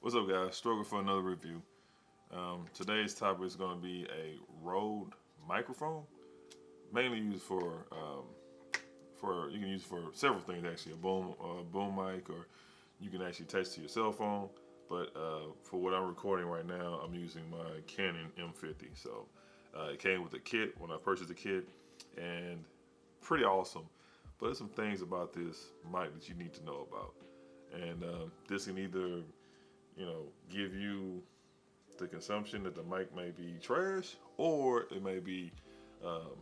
What's up, guys? Struggle for another review. Today's topic is going to be a Rode microphone, mainly used for you can use it for several things actually. A boom mic, or you can actually text to your cell phone. But for what I'm recording right now, I'm using my Canon M50. So it came with a kit when I purchased the kit, and pretty awesome. But there's some things about this mic that you need to know about, and this can either give you the consumption that the mic may be trash, or it may be um,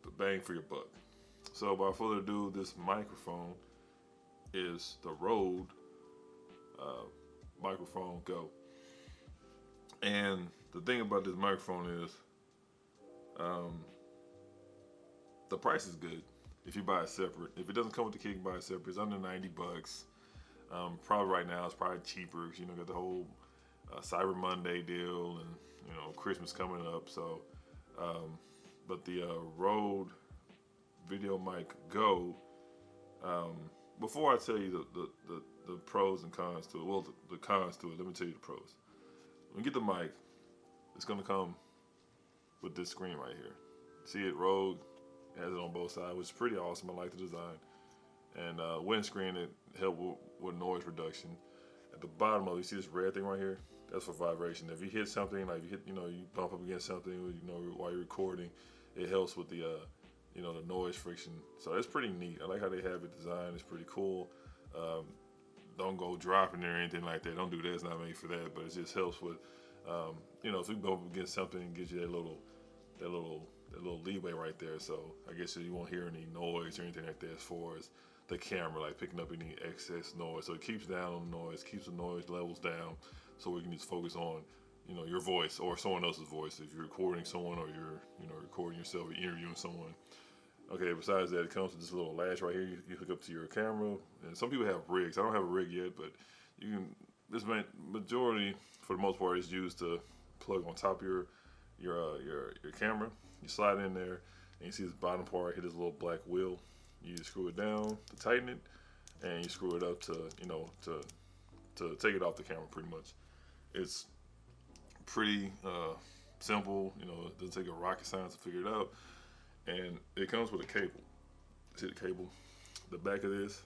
the bang for your buck. So, without further ado, this microphone is the Rode uh, Microphone Go. And the thing about this microphone is, um, the price is good if you buy it separate. If it doesn't come with the kit, you can buy it separate. It's under $90. Probably right now it's probably cheaper because got the whole Cyber Monday deal, and Christmas coming up. So, but the Rode Video Mic Go. Before I tell you the pros and cons to it, well, the cons to it, let me tell you the pros. When you get the mic, it's gonna come with this screen right here. See it, Rode has it on both sides, which is pretty awesome. I like the design. And windscreen, it help with noise reduction. At the bottom of it, you see this red thing right here? That's for vibration. If you hit something, like you bump up against something, while you're recording, it helps with the the noise friction. So it's pretty neat. I like how they have it designed. It's pretty cool. Don't go dropping there or anything like that. Don't do that. It's not made for that. But it just helps with, if you go up against something, it gives you that little leeway right there. So I guess you won't hear any noise or anything like that as far as the camera, like picking up any excess noise. So it keeps down on the noise, keeps the noise levels down, so we can just focus on, your voice or someone else's voice. If you're recording someone, or you're, recording yourself or interviewing someone. Okay, besides that, it comes with this little latch right here. You hook up to your camera. And some people have rigs. I don't have a rig yet, but you can, this majority, for the most part, is used to plug on top of your camera. You slide in there, and you see this bottom part, hit this little black wheel. You screw it down to tighten it, and you screw it up to to take it off the camera. Pretty much, it's pretty simple. It doesn't take a rocket science to figure it out, and it comes with a cable. See the cable, the back of this,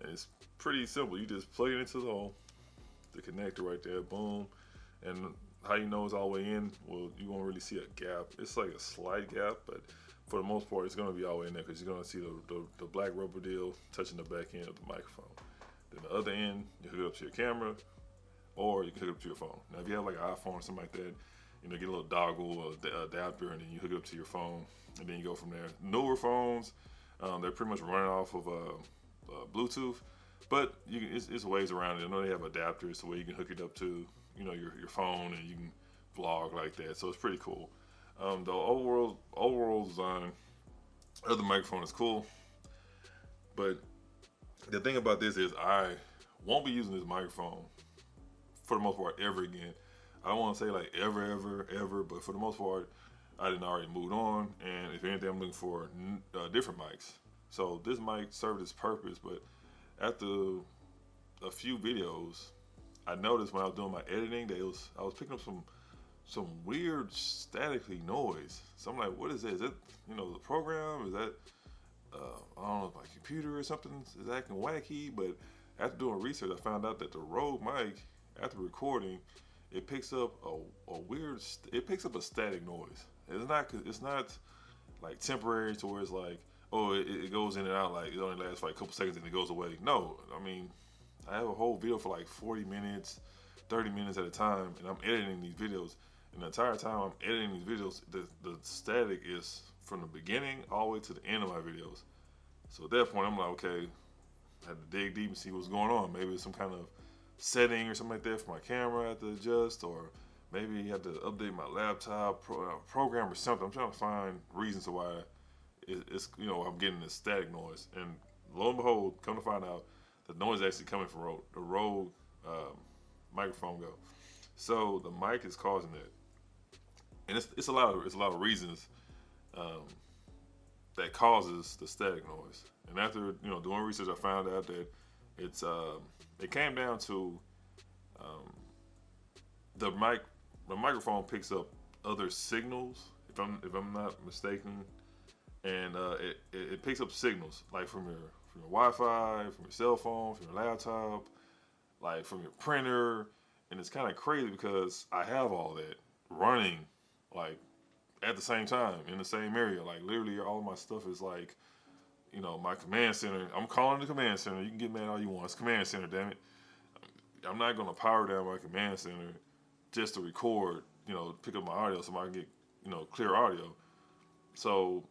and it's pretty simple. You just plug it into the hole, the connector right there, boom, and how you know it's all the way in? Well, you won't really see a gap. It's like a slight gap, but for the most part, it's going to be all the way in there, because you're going to see the black rubber deal touching the back end of the microphone. Then the other end, you hook it up to your camera, or you can hook it up to your phone. Now, if you have like an iPhone or something like that, get a little dongle or adapter, and then you hook it up to your phone, and then you go from there. Newer phones, they're pretty much running off of Bluetooth, but it's ways around it. I know they have adapters where you can hook it up to your phone, and you can vlog like that. So it's pretty cool. The overall design of the microphone is cool, but the thing about this is I won't be using this microphone for the most part ever again. I don't want to say like ever, but for the most part, I didn't already moved on, and if anything, I'm looking for different mics. So this mic served its purpose, but after a few videos, I noticed when I was doing my editing that I was picking up some weird statically noise. So I'm like, what is that? Is that the program? Is that I don't know, my computer or something is acting wacky? But after doing research, I found out that the Rode mic, after recording, it picks up it picks up a static noise. It's not like temporary to where it's like, oh, it goes in and out, like it only lasts for like a couple seconds and it goes away. No, I mean, I have a whole video for like 40 minutes, 30 minutes at a time, and I'm editing these videos. And the entire time I'm editing these videos, the static is from the beginning all the way to the end of my videos. So at that point, I'm like, okay, I had to dig deep and see what's going on. Maybe it's some kind of setting or something like that for my camera I have to adjust, or maybe you have to update my laptop program or something. I'm trying to find reasons to why it's I'm getting this static noise. And lo and behold, come to find out, the noise is actually coming from the Rode microphone Go. So the mic is causing that, and it's a lot of reasons that causes the static noise. And after doing research, I found out that it came down to the microphone picks up other signals, if I'm not mistaken, and it picks up signals like from your Wi-Fi, from your cell phone, from your laptop, like from your printer, and it's kind of crazy because I have all that running like at the same time in the same area. Like literally, all of my stuff is like, my command center. I'm calling the command center. You can get mad all you want. It's command center, damn it. I'm not gonna power down my command center just to record, pick up my audio so I can get, clear audio. So,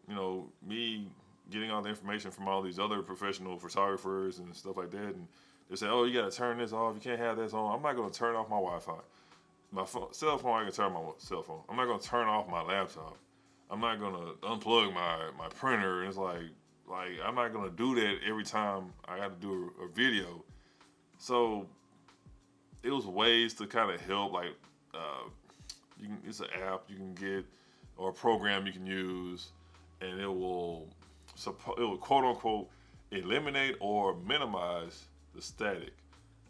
me getting all the information from all these other professional photographers and stuff like that, and they say, oh, you gotta turn this off. You can't have this on. I'm not gonna turn off my Wi-Fi. My cell phone, I can turn my cell phone. I'm not gonna turn off my laptop. I'm not gonna unplug my printer. It's like I'm not gonna do that every time I got to do a video. So it was ways to kind of help, like it's an app you can get or a program you can use, and it will quote unquote eliminate or minimize the static,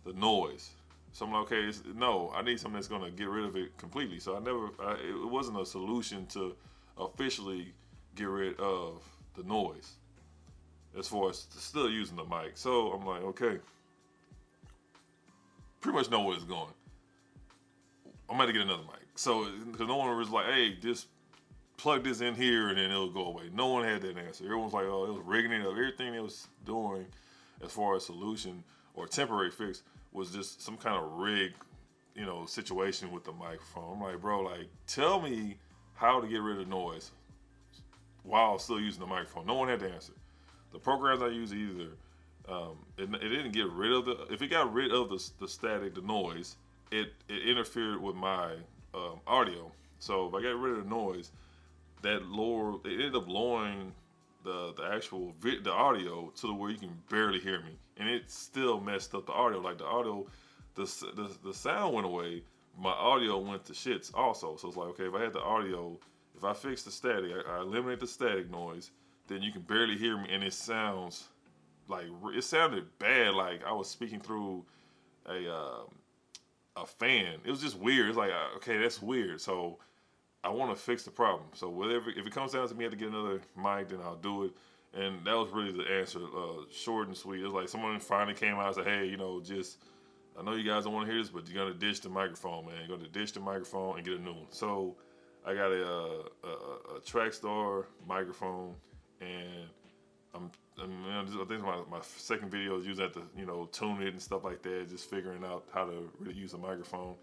the noise. So I'm like, okay, no, I need something that's gonna get rid of it completely. So it wasn't a solution to officially get rid of the noise as far as still using the mic. So I'm like, okay, pretty much know where it's going. I'm going to get another mic. So, because no one was like, hey, just plug this in here and then it'll go away. No one had that answer. Everyone was like, oh, it was rigging it up. Everything it was doing as far as solution or temporary fix was just some kind of rigged, situation with the microphone. I'm like, bro, like, tell me how to get rid of noise while still using the microphone. No one had the answer. The programs I use either, it didn't get rid of if it got rid of the static, the noise, it interfered with my audio. So if I got rid of the noise, it ended up lowering the actual the audio to the where you can barely hear me, and it still messed up the audio. Like the audio, the sound went away, my audio went to shits also. So it's like, okay, if I had the audio, if I fix the static, I eliminate the static noise, then you can barely hear me, and it sounds like it sounded bad. Like I was speaking through a fan. It was just weird. It's like, okay, that's weird. So I want to fix the problem. So if it comes down to me, I have to get another mic, then I'll do it. And that was really the answer, short and sweet. It was like someone finally came out and said, hey, I know you guys don't want to hear this, but you're gonna ditch the microphone, man. You're gonna ditch the microphone and get a new one. So I got a Trackstar microphone, and I think my second video is using that to tune it and stuff like that, just figuring out how to really use a microphone.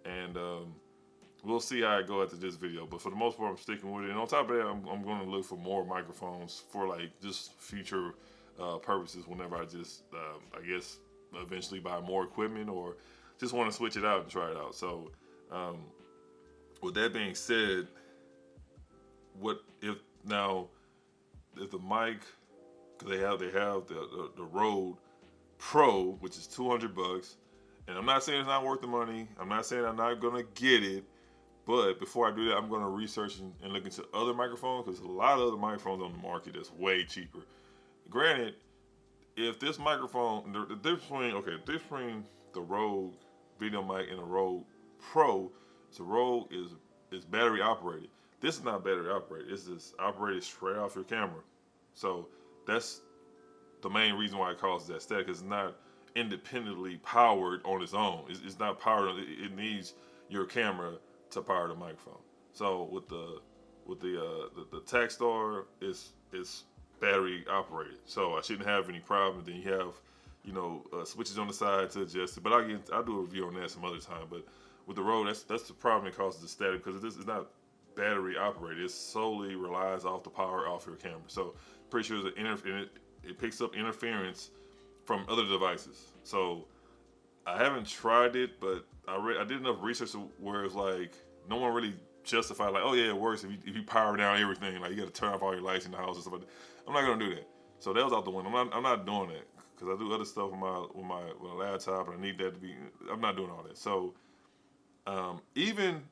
And we'll see how I go after this video. But for the most part, I'm sticking with it. And on top of that, I'm going to look for more microphones for like just future purposes. Whenever I just I guess eventually buy more equipment or just want to switch it out and try it out. So with that being said, if the mic, because they have the Rode Pro, which is $200, and I'm not saying it's not worth the money. I'm not saying I'm not gonna get it, but before I do that, I'm gonna research and look into other microphones, because there's a lot of other microphones on the market that's way cheaper. Granted, if this microphone, the difference between the Rode video mic and the Rode Pro, the Rode is battery operated. This is not battery operated. It's just operated straight off your camera. So that's the main reason why it causes that static. It's not independently powered on its own. It's not powered. It needs your camera to power the microphone. So with the Trackstar, it's battery operated. So I shouldn't have any problem. Then you have switches on the side to adjust it. But I'll do a review on that some other time. But with the Rode, that's the problem. It causes the static because it's not battery operated. It solely relies off the power off your camera. So pretty sure it picks up interference from other devices. So I haven't tried it, but I did enough research where it's like no one really justified like, oh yeah, it works if you power down everything. Like you got to turn off all your lights in the house and stuff like that. I'm not gonna do that. So that was out the window. I'm not doing that because I do other stuff with my laptop and I need that to be. I'm not doing all that. So even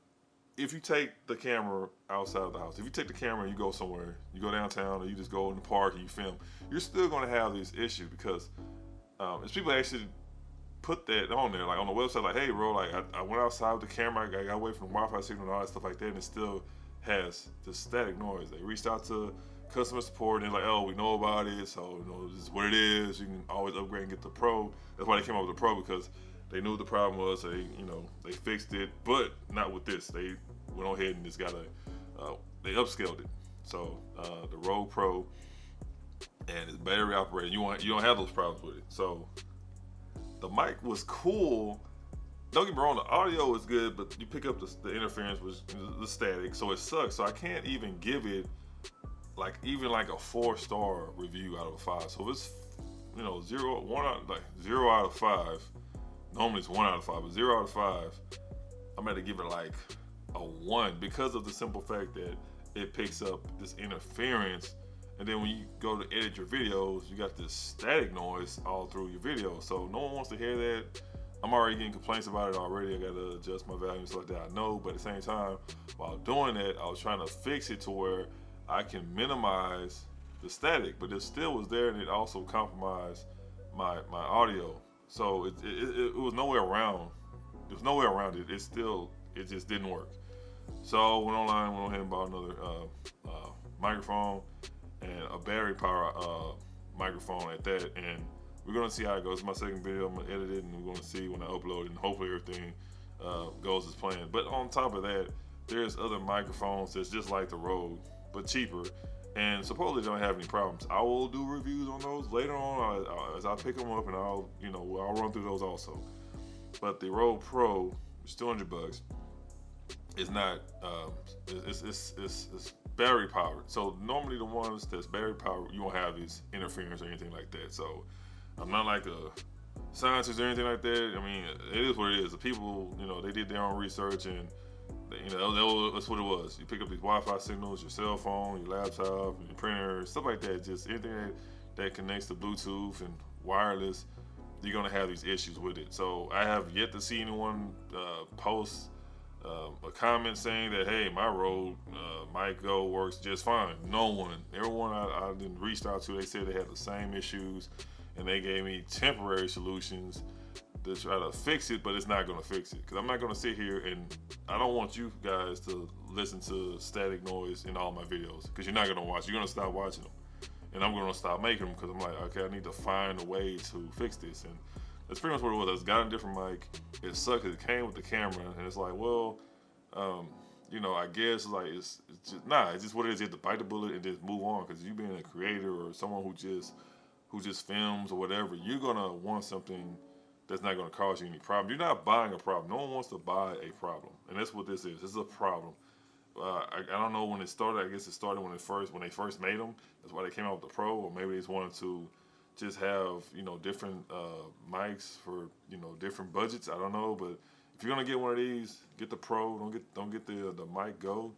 if you take the camera outside of the house, if you take the camera and you go somewhere, you go downtown or you just go in the park and you film, you're still going to have this issue because as people actually put that on there, like on the website, like, hey, bro, like I went outside with the camera, I got away from the Wi-Fi signal and all that stuff like that, and it still has the static noise. They reached out to customer support and they're like, oh, we know about it, so this is what it is. You can always upgrade and get the Pro. That's why they came up with the Pro, because they knew what the problem was. They fixed it, but not with this. They went ahead and just they upscaled it. So the Rode Pro, and it's battery operated. You don't have those problems with it. So the mic was cool. Don't get me wrong, the audio is good, but you pick up the interference, which the static, so it sucks. So I can't even give it like a 4-star review out of a 5. So if it's 0 out of 5. Normally it's 1 out of 5, but 0 out of 5, I'm going to give it like a 1 because of the simple fact that it picks up this interference. And then when you go to edit your videos, you got this static noise all through your video. So no one wants to hear that. I'm already getting complaints about it already. I got to adjust my values like that. I know, but at the same time, while doing that, I was trying to fix it to where I can minimize the static, but it still was there, and it also compromised my audio. So it was nowhere around. There's no way around it. It just didn't work. So went online, went ahead and bought another microphone and a battery power microphone at that. And we're gonna see how it goes. It's my second video. I'm gonna edit it, and we're gonna see when I upload it, and hopefully everything goes as planned. But on top of that, there's other microphones that's just like the Rode, but cheaper, and supposedly don't have any problems. I will do reviews on those later on as I pick them up, and I'll run through those also. But the Rode Pro, which is $200, is not. It's battery powered. So normally the ones that's battery powered, you won't have these interference or anything like that. So I'm not like a scientist or anything like that. I mean, it is what it is. The people, they did their own research, and that's what it was. You pick up these Wi-Fi signals, your cell phone, your laptop, your printer, stuff like that. Just anything that connects to Bluetooth and wireless, you're gonna have these issues with it. So I have yet to see anyone post a comment saying that, hey, my Rode mic Go works just fine. No one. Everyone I reached out to, they said they had the same issues, and they gave me temporary solutions to try to fix it, but it's not going to fix it. Because I'm not going to sit here, and I don't want you guys to listen to static noise in all my videos, because you're not going to watch. You're going to stop watching them. And I'm going to stop making them, because I'm like, okay, I need to find a way to fix this. And that's pretty much what it was. I just got a different mic. It sucked. It came with the camera, and it's like, well, I guess like it's just what it is. You have to bite the bullet and just move on, because you being a creator or someone who just films or whatever, you're gonna want something that's not gonna cause you any problem. You're not buying a problem. No one wants to buy a problem, and that's what this is. This is a problem. I don't know when it started. I guess it started when they first made them. That's why they came out with the Pro, or maybe they just wanted to just have different mics for different budgets. I don't know, but if you're gonna get one of these, get the Pro. Don't get the mic Go.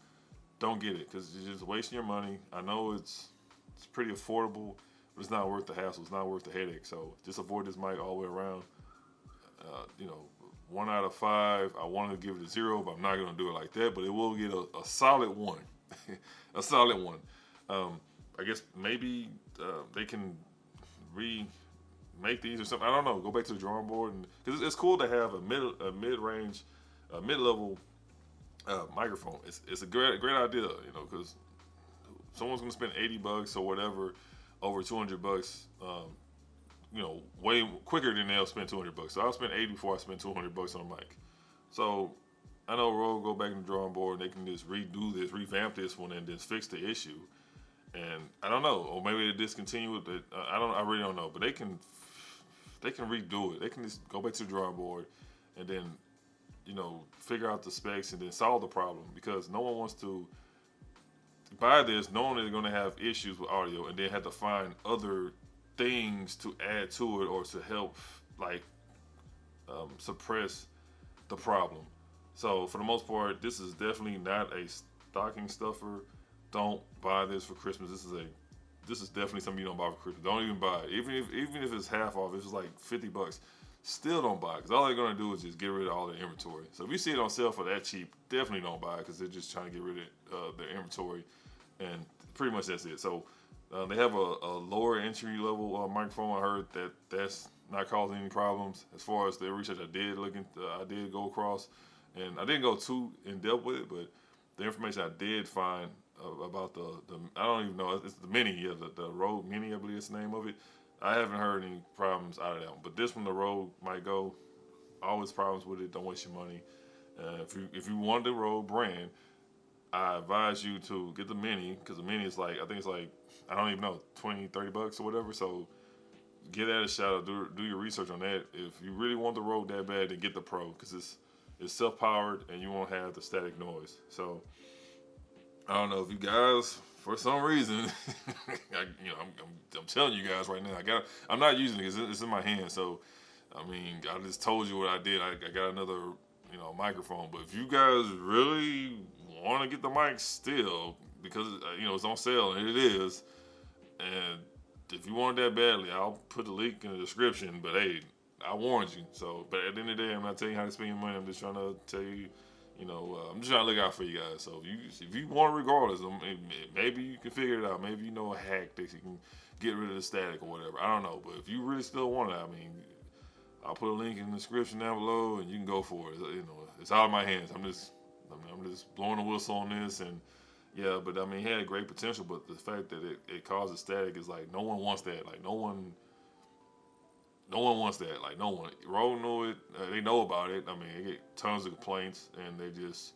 Don't get it, because you're just wasting your money. I know it's pretty affordable, but it's not worth the hassle. It's not worth the headache. So just avoid this mic all the way around. 1 out of 5. I wanted to give it a 0, but I'm not gonna do it like that. But it will get a solid 1, a solid 1. I guess maybe they can remake these or something. I don't know. Go back to the drawing board, because it's cool to have a mid-range, mid-level microphone. It's a great idea, because someone's gonna spend $80 or whatever over $200. Way quicker than they'll spend $200. So I'll spend $80 before I spend $200 on a mic. So I know Rode go back to the drawing board. They can just redo this, revamp this one, and just fix the issue. And I don't know, or maybe they discontinue with it. I really don't know. But they can redo it. They can just go back to the drawing board, and then figure out the specs and then solve the problem, because no one wants to buy this knowing they're going to have issues with audio and then have to find other things to add to it or to help suppress the problem. So for the most part, this is definitely not a stocking stuffer. Don't buy this for Christmas. This is definitely something you don't buy for Christmas. Don't even buy it. Even if it's half off, if it's like $50, still don't buy it, because all they're gonna do is just get rid of all the inventory. So if you see it on sale for that cheap, definitely don't buy it, because they're just trying to get rid of their inventory, and pretty much that's it. So they have a lower entry level microphone. I heard that's not causing any problems. As far as the research I did go across, and I didn't go too in depth with it, but the information I did find about the I don't even know, it's the Mini, yeah, the Rode Mini, I believe is the name of it. I haven't heard any problems out of that one, but this one, the Rode might go. Always problems with it. Don't waste your money. If you want the Rode brand, I advise you to get the Mini, because the Mini is like, I think it's like, I don't even know, 20, 30 bucks or whatever. So give that a shot. Do your research on that. If you really want the Rode that bad, then get the Pro, because it's self-powered and you won't have the static noise. So I don't know if you guys, for some reason, I'm telling you guys right now, I'm not using it because it's in my hand. So I mean, I just told you what I did. I got another, microphone. But if you guys really want to get the mic still, because it's on sale and it is, and if you want it that badly, I'll put the link in the description. But hey, I warned you. So, but at the end of the day, I'm not telling you how to spend your money. I'm just trying to tell you, I'm just trying to look out for you guys. So if you want it regardless, maybe you can figure it out. Maybe you know a hack that you can get rid of the static or whatever. I don't know. But if you really still want it, I'll put a link in the description down below, and you can go for it. It's out of my hands. I'm just blowing the whistle on this, and yeah. But I mean, it had great potential. But the fact that it causes static is like no one wants that. Like no one wants that. Like no one. Rode knew it. They know about it. I mean, they get tons of complaints, and they just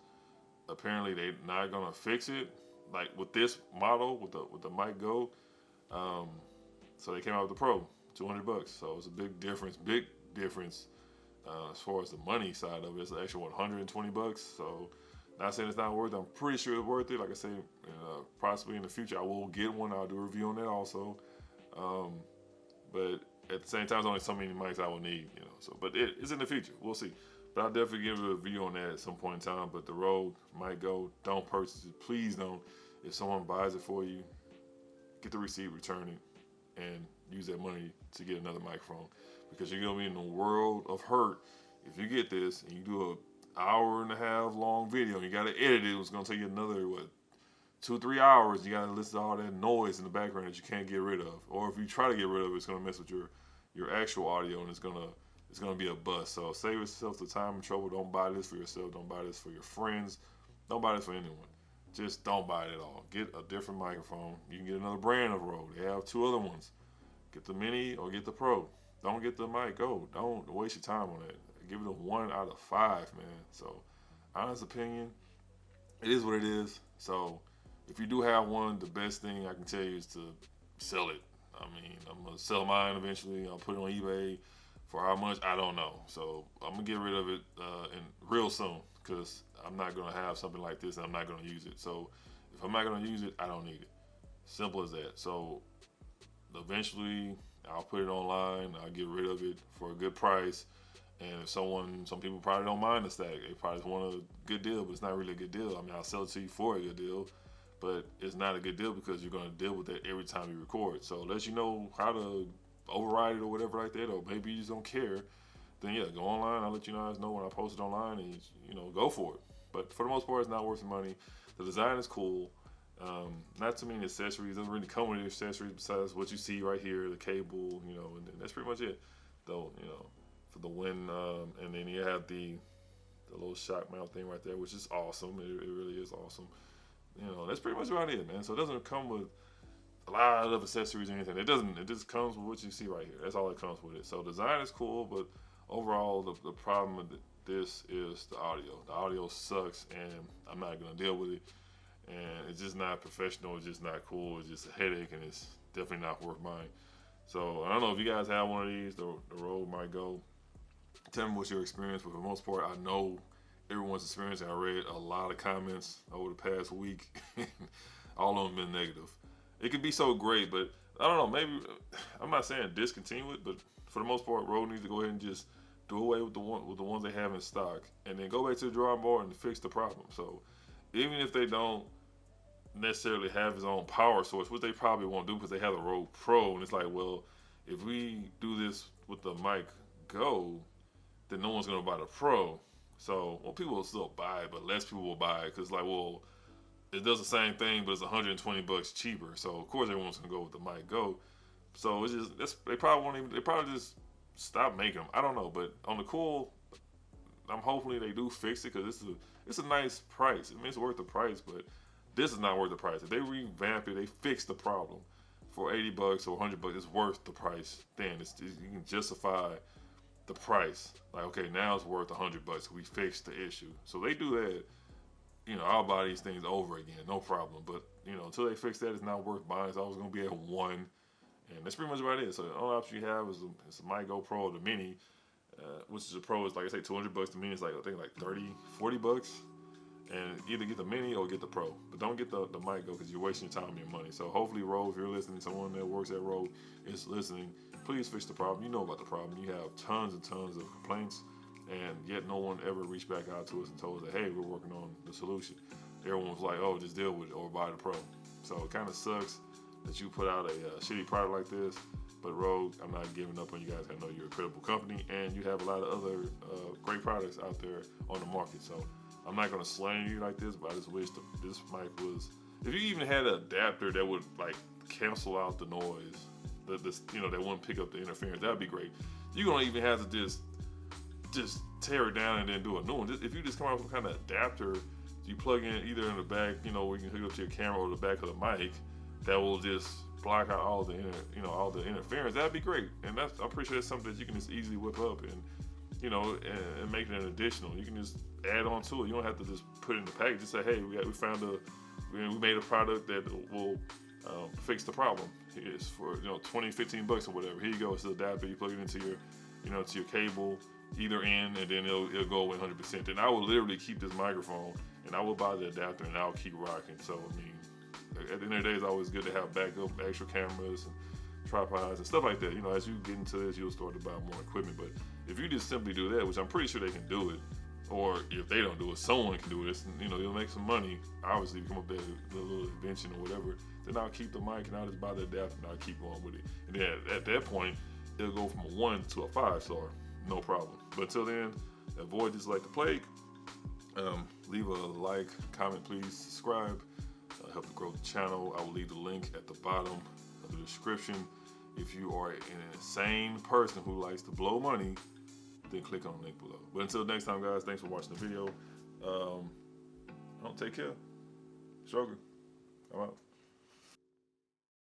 apparently they're not gonna fix it. Like with this model, with the Mic Go, so they came out with the Pro, $200. So it's a big difference. As far as the money side of it. It's an extra $120. So not saying it's not worth it. I'm pretty sure it's worth it. Like I say, possibly in the future I will get one. I'll do a review on that also. But at the same time, there's only so many mics I will need, So, but it's in the future. We'll see. But I'll definitely give a review on that at some point in time. But the Rode Mic Go, don't purchase it. Please don't. If someone buys it for you, get the receipt, return it, and use that money to get another microphone, because you're gonna be in a world of hurt if you get this and you do an hour and a half long video and you gotta edit it. It's gonna take you another 2-3 hours. You gotta listen to all that noise in the background that you can't get rid of, or if you try to get rid of it, it's gonna mess with your actual audio, and it's gonna be a bust. So save yourself the time and trouble. Don't buy this for yourself. Don't buy this for your friends. Don't buy this for anyone. Just don't buy it at all. Get a different microphone. You can get another brand of Rode. They have 2 other ones. Get the Mini or get the Pro. Don't get the Mic Go. Don't waste your time on that. Give it a 1 out of 5, man. So, honest opinion, it is what it is. So, if you do have one, the best thing I can tell you is to sell it. I mean, I'm going to sell mine eventually. I'll put it on eBay. For how much, I don't know. So, I'm going to get rid of it real soon, because I'm not going to have something like this and I'm not going to use it. So, if I'm not going to use it, I don't need it. Simple as that. So, eventually, I'll put it online. I'll get rid of it for a good price. And if some people probably don't mind the static. They probably just want a good deal, but it's not really a good deal. I mean, I'll sell it to you for a good deal, but it's not a good deal because you're going to deal with that every time you record. So, unless you know how to override it or whatever like that, or maybe you just don't care, then yeah, go online. I'll let you guys know when I post it online, and go for it. But for the most part, it's not worth the money. The design is cool. Not too many accessories. Doesn't really come with any accessories besides what you see right here, the cable, and that's pretty much it. Though, for the wind, and then you have the little shock mount thing right there, which is awesome. It really is awesome. That's pretty much about it, man. So it doesn't come with a lot of accessories or anything. It doesn't. It just comes with what you see right here. That's all it comes with it. So design is cool, but overall, the problem with this is the audio. The audio sucks, and I'm not gonna deal with it. And it's just not professional. It's just not cool. It's just a headache, and it's definitely not worth buying. So I don't know if you guys have one of these. The Rode Mic Go. Tell me what's your experience. But for the most part, I know everyone's experience. I read a lot of comments over the past week. All of them been negative. It could be so great, but I don't know. Maybe I'm not saying discontinue it, but for the most part, Rode needs to go ahead and just do away with the ones they have in stock, and then go back to the drawing board and fix the problem. So even if they don't necessarily have his own power source, which they probably won't do because they have the Rode Pro, and it's like, well, if we do this with the Mic Go, then no one's gonna buy the Pro. So, well, people will still buy it, but less people will buy it because, like, well, it does the same thing, but it's $120 cheaper. So, of course, everyone's gonna go with the Mic Go. So it's just they probably won't even. They probably just stop making them. I don't know, but on the cool, I'm hopefully they do fix it because it's a nice price. I mean, it's worth the price, but this is not worth the price. If they revamp it, they fix the problem for $80 or $100, it's worth the price. Then you can justify the price. Like, okay, now it's worth $100. We fixed the issue. So they do that. You know, I'll buy these things over again, no problem. But you know, until they fix that, it's not worth buying. So I was gonna be at one, and that's pretty much what it is. So the only option you have is a MyGo Pro or the Mini, which is a Pro is like I say $200. The Mini is like I think like $30-$40. And either get the Mini or get the Pro. But don't get the MyGo because you're wasting your time and your money. So hopefully, Rode, if you're listening, someone that works at Rode is listening, please fix the problem. You know about the problem. You have tons and tons of complaints, and yet no one ever reached back out to us and told us that, hey, we're working on the solution. Everyone was like, oh, just deal with it or buy the Pro. So it kind of sucks that you put out a shitty product like this. But Rode, I'm not giving up on you guys. I know you're a credible company, and you have a lot of other great products out there on the market. So I'm not gonna slang you like this, but I just wish this mic was. If you even had an adapter that would like cancel out the noise, that wouldn't pick up the interference, that'd be great. You don't even have to just tear it down and then do a new one. If you just come out with some kind of adapter, you plug in either in the back, where you can hook it up to your camera or the back of the mic, that will just block out all the all the interference. That'd be great, and I'm pretty sure that's something that you can just easily whip up and make it an additional. You can just add on to it. You don't have to just put it in the package. Just say, hey, we made a product that will fix the problem. It's for $20-$15 or whatever. Here you go. It's an adapter. You plug it into your to your cable either end, and then it'll go away 100%. Then I will literally keep this microphone, and I will buy the adapter, and I'll keep rocking. So I mean, at the end of the day, it's always good to have backup, extra cameras, and tripods and stuff like that. As you get into this, you'll start to buy more equipment. But if you just simply do that, which I'm pretty sure they can do it, or if they don't do it, someone can do this, and you'll make some money. Obviously, come up with a little invention or whatever. Then I'll keep the mic and I'll just buy the adapter and I'll keep on with it. And then at that point, it'll go from a 1 to a 5-star, no problem. But until then, avoid this like the plague. Leave a like, comment, please, subscribe. Help to grow the channel. I will leave the link at the bottom of the description. If you are an insane person who likes to blow money, then click on the link below. But until next time, guys, thanks for watching the video. Take care. Shogun. I'm out.